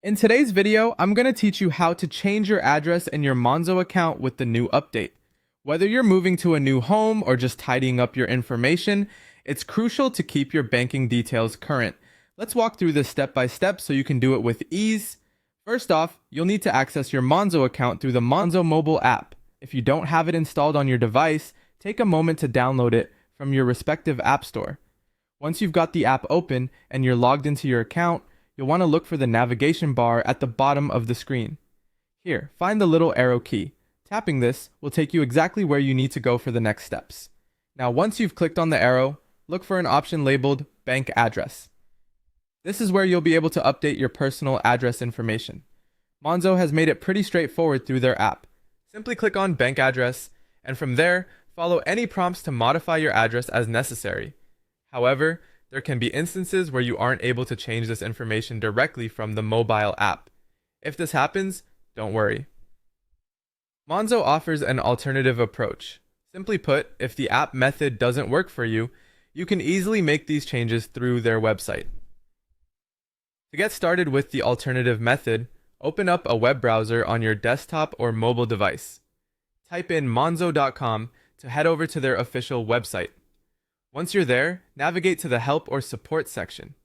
In today's video, I'm going to teach you how to change your address in your Monzo account with the new update. Whether you're moving to a new home or just tidying up your information, it's crucial to keep your banking details current. Let's walk through this step by step so you can do it with ease. First off, you'll need to access your Monzo account through the Monzo mobile app. If you don't have it installed on your device, take a moment to download it from your respective app store. Once you've got the app open and you're logged into your account, you'll want to look for the navigation bar at the bottom of the screen. Here, find the little arrow key. Tapping this will take you exactly where you need to go for the next steps. Now, once you've clicked on the arrow, look for an option labeled Bank Address. This is where you'll be able to update your personal address information. Monzo has made it pretty straightforward through their app. Simply click on Bank Address, and from there, follow any prompts to modify your address as necessary. However, there can be instances where you aren't able to change this information directly from the mobile app. If this happens, don't worry. Monzo offers an alternative approach. Simply put, if the app method doesn't work for you, you can easily make these changes through their website. To get started with the alternative method, open up a web browser on your desktop or mobile device. Type in monzo.com to head over to their official website. Once you're there, navigate to the Help or Support section.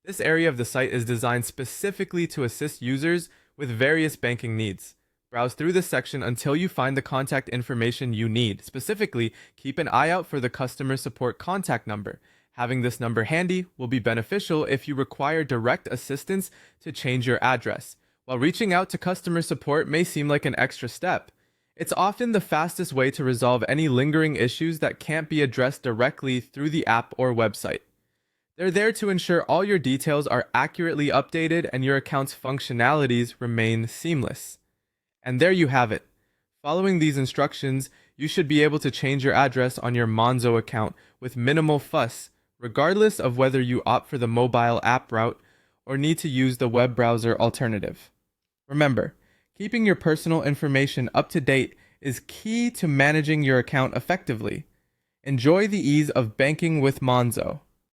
This area of the site is designed specifically to assist users with various banking needs. Browse through this section until you find the contact information you need. Specifically, keep an eye out for the customer support contact number. Having this number handy will be beneficial if you require direct assistance to change your address. While reaching out to customer support may seem like an extra step, it's often the fastest way to resolve any lingering issues that can't be addressed directly through the app or website. They're there to ensure all your details are accurately updated and your account's functionalities remain seamless. And there you have it. Following these instructions, you should be able to change your address on your Monzo account with minimal fuss, regardless of whether you opt for the mobile app route or need to use the web browser alternative. Remember, keeping your personal information up to date is key to managing your account effectively. Enjoy the ease of banking with Monzo.